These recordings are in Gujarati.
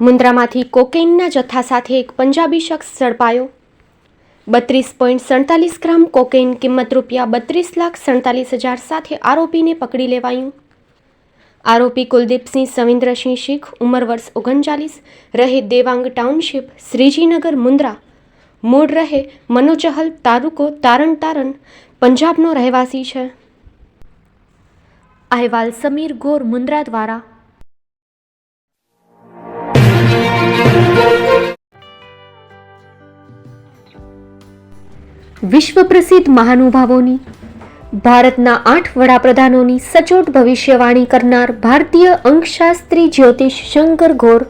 મુન્દ્રામાંથી કોકેઇનના જથ્થા સાથે એક પંજાબી શખ્સ ઝડપાયો। 32.47 ગ્રામ કોકેઇન કિંમત ₹32,47,000 સાથે આરોપીને પકડી લેવાયું। આરોપી કુલદીપસિંહ સવિન્દ્રસિંહ શીખ, ઉંમર વર્ષ 39, રહે દેવાંગ ટાઉનશીપ, શ્રીજીનગર, મુન્દ્રા, મૂળ રહે મનોચહલ, તાલુકો તારણ, પંજાબનો રહેવાસી છે। અહેવાલ સમીર ગોર, મુન્દ્રા દ્વારા। વિશ્વ પ્રસિદ્ધ મહાનુભાવોની, ભારતના 8 વડાપ્રધાનોની સચોટ ભવિષ્યવાણી કરનાર ભારતીય અંકશાસ્ત્રી જ્યોતિષ શંકર ગોર,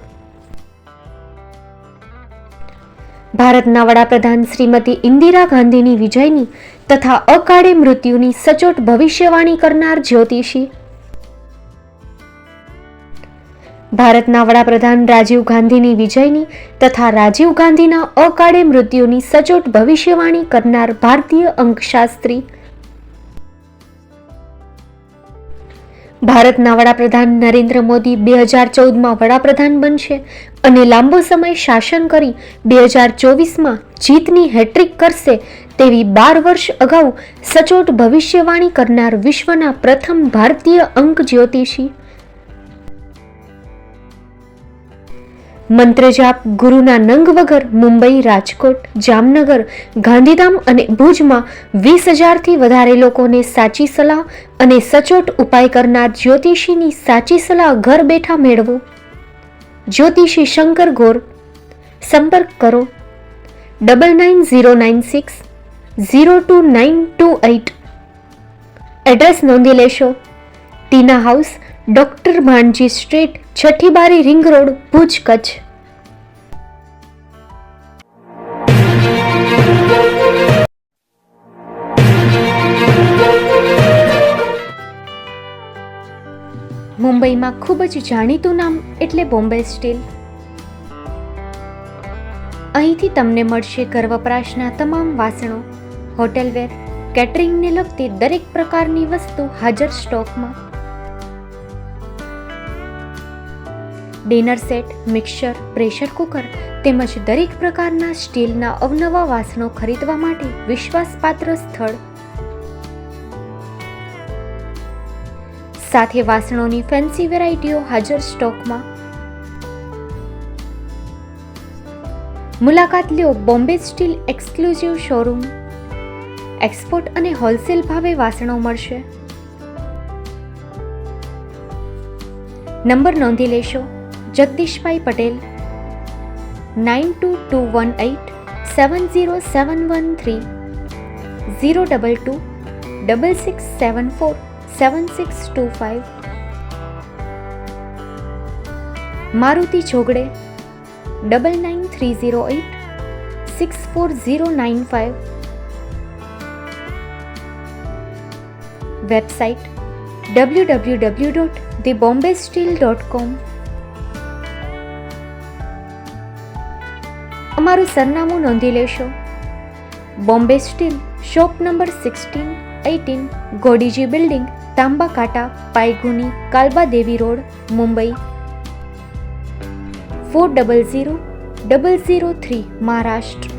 ભારતના વડાપ્રધાન શ્રીમતી ઇન્દિરા ગાંધીની વિજયની તથા અકાળે મૃત્યુની સચોટ ભવિષ્યવાણી કરનાર જ્યોતિષી, ભારતના વડાપ્રધાન રાજીવ ગાંધીની વિજયની તથા રાજીવ ગાંધીના અકાળે મૃત્યુની સચોટ ભવિષ્યવાણી કરનાર ભારતીય અંકશાસ્ત્રી, ભારતના વડાપ્રધાન નરેન્દ્ર મોદી 2014માં વડાપ્રધાન બનશે અને લાંબો સમય શાસન કરી 2024માં જીતની હેટ્રિક કરશે તેવી 12 વર્ષ અગાઉ સચોટ ભવિષ્યવાણી કરનાર વિશ્વના પ્રથમ ભારતીય અંક જ્યોતિષી, મંત્રજાપ ગુરુના નંગ વગર મુંબઈ, રાજકોટ, જામનગર, ગાંધીધામ અને ભુજમાં 20,000થી વધારે લોકોને સાચી સલાહ અને સચોટ ઉપાય કરનાર જ્યોતિષીની સાચી સલાહ ઘર બેઠા મેળવો। જ્યોતિષી શંકર ગોર। સંપર્ક કરો 9909602928। એડ્રેસ નોંધી લેશો। ટીના હાઉસ, ડોક્ટર ભાણજી સ્ટ્રીટ, છઠ્ઠી બારી, રિંગ રોડ, ભુજ, કચ્છ। મુંબઈમાં ખૂબ જ જાણીતું નામ એટલે બોમ્બે સ્ટીલ। અહીંથી તમને મળશે ઘર વપરાશના તમામ વાસણો, હોટેલવેર, કેટરિંગને લગતી દરેક પ્રકારની વસ્તુ હાજર સ્ટોકમાં। Dinner set, mixer, pressure cooker તેમજ દરેક પ્રકારના સ્ટીલના અવનવા વાસણો ખરીદવા માટે વિશ્વાસપાત્ર સ્થળ। સાથે વાસણોની ફેન્સી વેરાયટીઓ હાજર સ્ટોકમાં। મુલાકાત લ્યો Bombay steel exclusive showroom. Export અને હોલસેલ ભાવે વાસણો મળશે। નંબર નોંધી લેશો। જગદીશભાઈ પટેલ 9221870713 022 6674 7625। મારુતિ જોગડે 9930864095। Website www.thebombasteel.com। અમારું સરનામું નોંધી લેશો। Bombay steel, shop number 16-18, Godiji building, Tamba Kanta, Paydhuni, Kalbadevi road, Mumbai 400003, Maharashtra.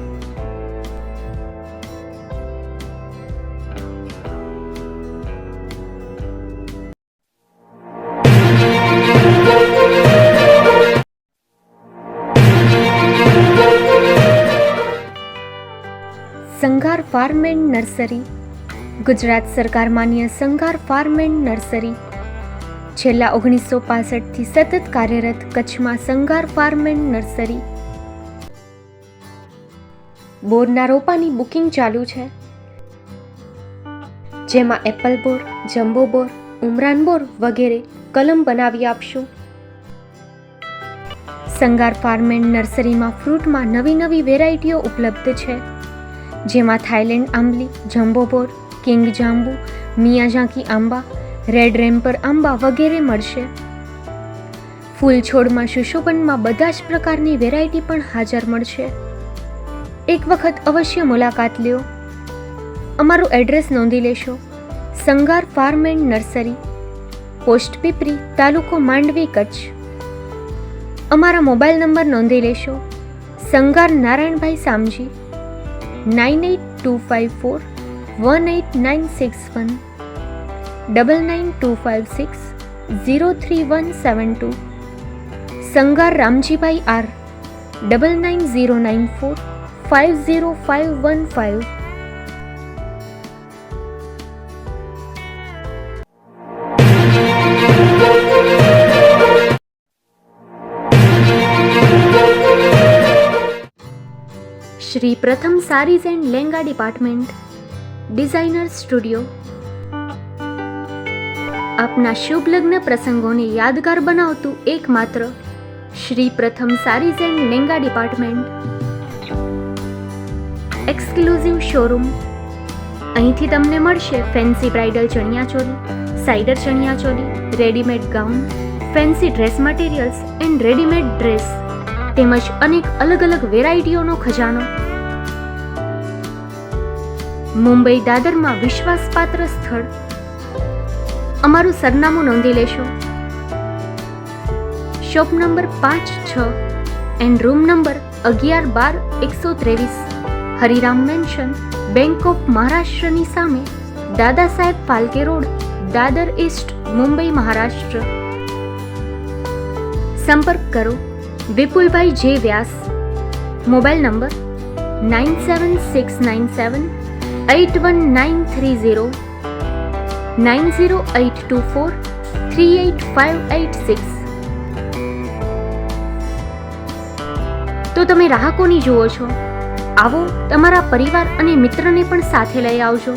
Sanghar farm and nursery, Gujarat સરકાર માન્ય સંઘાર ફાર્મ એન્ડ નર્સરી છેલ્લા 1965થી સતત કાર્યરત કચ્છમાં સંઘાર ફાર્મ એન્ડ નર્સરી। બોરના રોપાની બુકિંગ ચાલુ છે, જેમાં એપલ બોર, જમ્બો બોર, ઉમરાન બોર વગેરે કલમ બનાવી આપશું। સંઘાર ફાર્મ એન્ડ નર્સરીમાં ફ્રૂટમાં નવી વેરાયટીઓ ઉપલબ્ધ છે, જેમાં થાઈલેન્ડ આંબલી, જમ્બો બોર, કિંગ જાંબુ, મિયાઝાકી આંબા, રેડ રેમ્પર આંબા વગેરે મળશે। ફૂલ છોડમાં સુશોભનમાં બધા જ પ્રકારની વેરાયટી પણ હાજર મળશે। એક વખત અવશ્ય મુલાકાત લ્યો। અમારું એડ્રેસ નોંધી લેશો। Sanghar farm and nursery, post Pipri, તાલુકો માંડવી, કચ્છ। અમારા મોબાઈલ નંબર નોંધી લેશો. Sangar Narayanbhai Samji 9825418961 9925603172. Sangar Ramjibhai R 9909450515. Shri Pratham sarees and lenga department, designer studio. આપના શુભ લગ્ન પ્રસંગોને યાદગાર બનાવતું એકમાત્ર Shri Pratham sarees and lenga department. Exclusive showroom. અહીંથી તમને મળશે ફેન્સી બ્રાઇડલ ચણિયાચોલી, સાઇડર ચણિયાચોલી, readymade gown, fancy dress materials and readymade dress તેમજ અનેક અલગ અલગ વેરાયટીઓનો ખજાનો. મુંબઈ દાદરમાં વિશ્વાસપાત્ર સ્થળ. અમારું સરનામું નોંધી લેશો. Shop number 5-6 and room number 11-12-123, Hariram mansion, bank of મહારાષ્ટ્રની સામે, દાદા સાહેબ ફાલ્કે રોડ, દાદર ઈસ્ટ, મુંબઈ, મહારાષ્ટ્ર. સંપર્ક કરો વિપુલભાઈ જે વ્યાસ. Mobile number 9769781930, 9082438586. તો તમે રાહ કોની જુઓ છો? આવો, તમારા પરિવાર અને મિત્રને પણ સાથે લઈ આવજો.